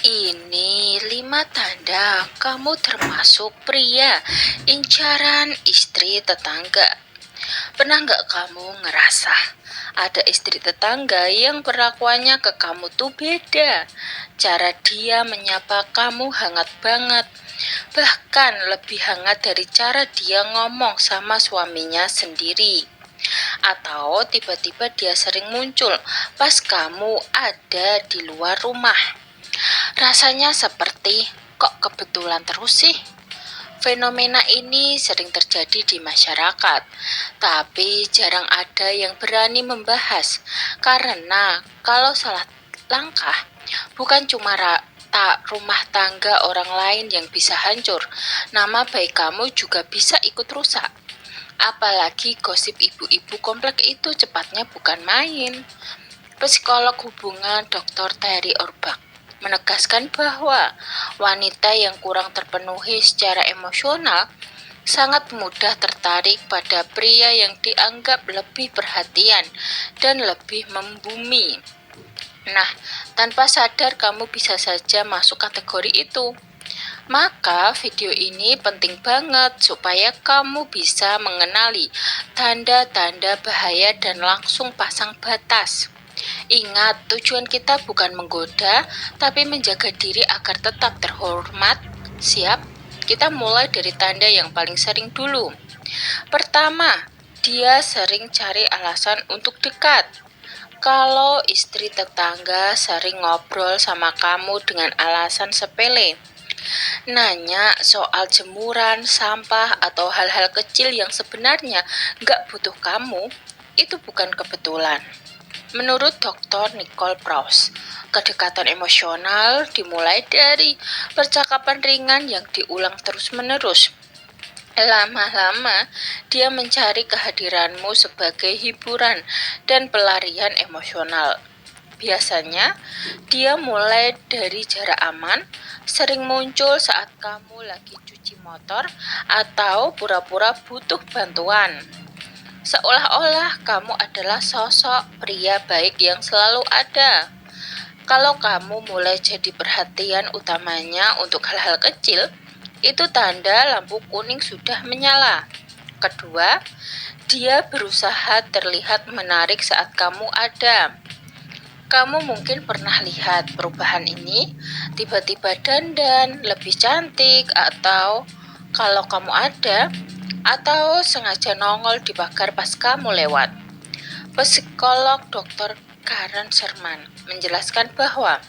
Ini 5 tanda kamu termasuk pria incaran istri tetangga. Pernah nggak kamu ngerasa ada istri tetangga yang perlakuannya ke kamu tuh beda? Cara dia menyapa kamu hangat banget, bahkan lebih hangat dari cara dia ngomong sama suaminya sendiri. Atau tiba-tiba dia sering muncul pas kamu ada di luar rumah. Rasanya seperti, kok kebetulan terus sih? Fenomena ini sering terjadi di masyarakat, tapi jarang ada yang berani membahas. Karena kalau salah langkah, bukan cuma rumah tangga orang lain yang bisa hancur, nama baik kamu juga bisa ikut rusak. Apalagi gosip ibu-ibu komplek itu cepatnya bukan main. Psikolog hubungan Dr. Terry Orbach menegaskan bahwa wanita yang kurang terpenuhi secara emosional sangat mudah tertarik pada pria yang dianggap lebih perhatian dan lebih membumi. Nah, tanpa sadar kamu bisa saja masuk kategori itu. Maka video ini penting banget supaya kamu bisa mengenali tanda-tanda bahaya dan langsung pasang batas. Ingat, tujuan kita bukan menggoda, tapi menjaga diri agar tetap terhormat. Siap? Kita mulai dari tanda yang paling sering dulu. Pertama, dia sering cari alasan untuk dekat. Kalau istri tetangga sering ngobrol sama kamu dengan alasan sepele, nanya soal jemuran, sampah, atau hal-hal kecil yang sebenarnya nggak butuh kamu, itu bukan kebetulan. Menurut Dr. Nicole Proust, kedekatan emosional dimulai dari percakapan ringan yang diulang terus-menerus. Lama-lama, dia mencari kehadiranmu sebagai hiburan dan pelarian emosional. Biasanya, dia mulai dari jarak aman, sering muncul saat kamu lagi cuci motor atau pura-pura butuh bantuan. Seolah-olah kamu adalah sosok pria baik yang selalu ada. Kalau kamu mulai jadi perhatian utamanya untuk hal-hal kecil, itu tanda lampu kuning sudah menyala. Kedua, dia berusaha terlihat menarik saat kamu ada. Kamu mungkin pernah lihat perubahan ini, tiba-tiba dandan, lebih cantik, atau kalau kamu ada, atau sengaja nongol di pagar pas kamu lewat. Psikolog Dr. Karen Sherman menjelaskan bahwa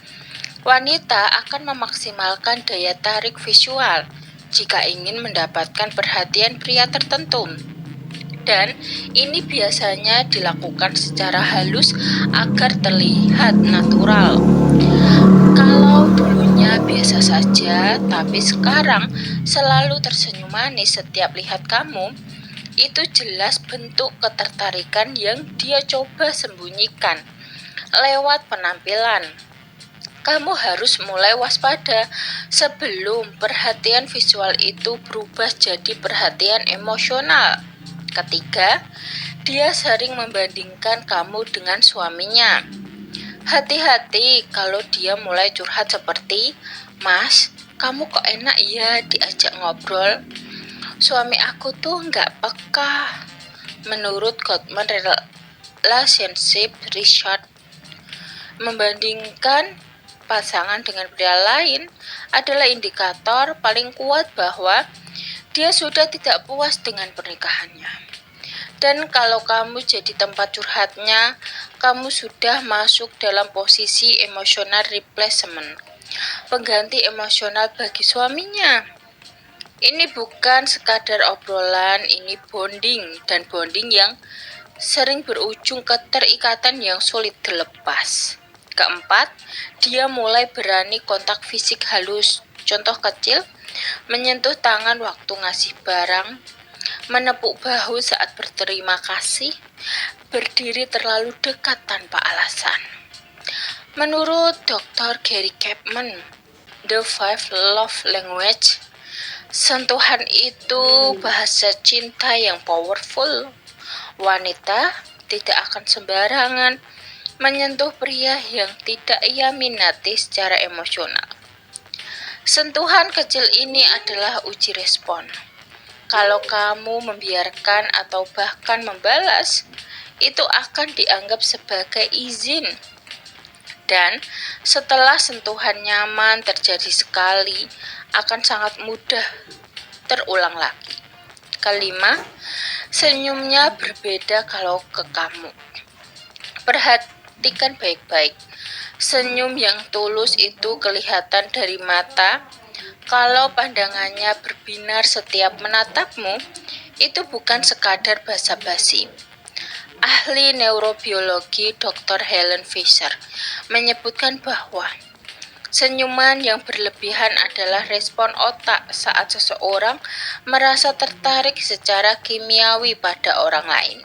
wanita akan memaksimalkan daya tarik visual jika ingin mendapatkan perhatian pria tertentu. Dan ini biasanya dilakukan secara halus agar terlihat natural. Kalau dulunya biasa saja, tapi sekarang selalu tersenyum manis setiap lihat kamu, itu jelas bentuk ketertarikan yang dia coba sembunyikan lewat penampilan. Kamu harus mulai waspada sebelum perhatian visual itu berubah jadi perhatian emosional. Ketiga, dia sering membandingkan kamu dengan suaminya. Hati-hati kalau dia mulai curhat seperti, "Mas, kamu kok enak ya diajak ngobrol? Suami aku tuh nggak peka." Menurut Gottman Relationship Research, membandingkan pasangan dengan pria lain adalah indikator paling kuat bahwa dia sudah tidak puas dengan pernikahannya. Dan kalau kamu jadi tempat curhatnya, kamu sudah masuk dalam posisi emotional replacement, pengganti emosional bagi suaminya. Ini bukan sekadar obrolan, ini bonding, dan bonding yang sering berujung keterikatan yang sulit dilepas. Keempat, dia mulai berani kontak fisik halus. Contoh kecil, menyentuh tangan waktu ngasih barang, menepuk bahu saat berterima kasih, berdiri terlalu dekat tanpa alasan. Menurut Dr. Gary Chapman, The Five Love Language, sentuhan itu bahasa cinta yang powerful. Wanita tidak akan sembarangan menyentuh pria yang tidak ia minati secara emosional. Sentuhan kecil ini adalah uji respon. Kalau kamu membiarkan atau bahkan membalas, itu akan dianggap sebagai izin. Dan setelah sentuhan nyaman terjadi sekali, akan sangat mudah terulang lagi. Kelima, senyumnya berbeda kalau ke kamu. Perhatikan baik-baik. Senyum yang tulus itu kelihatan dari mata. Kalau pandangannya berbinar setiap menatapmu, itu bukan sekadar basa-basi. Ahli neurobiologi Dr. Helen Fisher menyebutkan bahwa senyuman yang berlebihan adalah respon otak saat seseorang merasa tertarik secara kimiawi pada orang lain.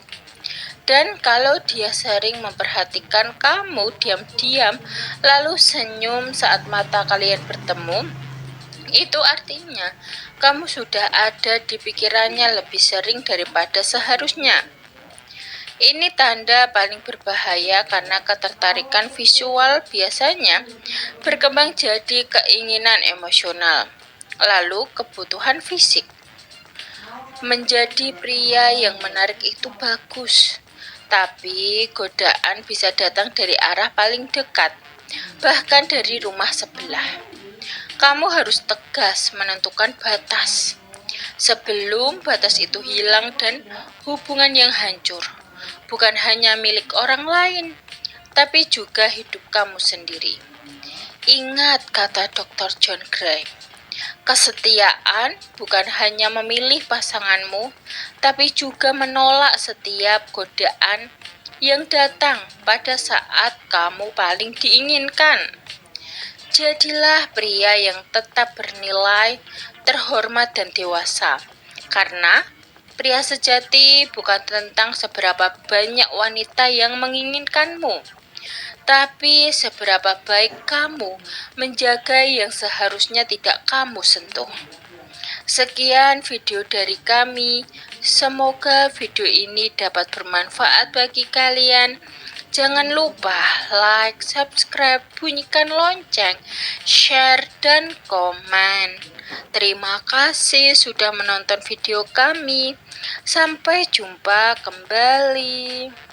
Dan kalau dia sering memperhatikan kamu diam-diam lalu senyum saat mata kalian bertemu, itu artinya kamu sudah ada di pikirannya lebih sering daripada seharusnya. Ini tanda paling berbahaya karena ketertarikan visual biasanya berkembang jadi keinginan emosional, lalu kebutuhan fisik. Menjadi pria yang menarik itu bagus, tapi godaan bisa datang dari arah paling dekat, bahkan dari rumah sebelah. Kamu harus tegas menentukan batas sebelum batas itu hilang dan hubungan yang hancur bukan hanya milik orang lain, tapi juga hidup kamu sendiri. Ingat kata Dr. John Gray, kesetiaan bukan hanya memilih pasanganmu, tapi juga menolak setiap godaan yang datang pada saat kamu paling diinginkan. Jadilah pria yang tetap bernilai, terhormat dan dewasa. Karena pria sejati bukan tentang seberapa banyak wanita yang menginginkanmu, tapi seberapa baik kamu menjaga yang seharusnya tidak kamu sentuh. Sekian video dari kami. Semoga video ini dapat bermanfaat bagi kalian. Jangan lupa like, subscribe, bunyikan lonceng, share, dan komen. Terima kasih sudah menonton video kami. Sampai jumpa kembali.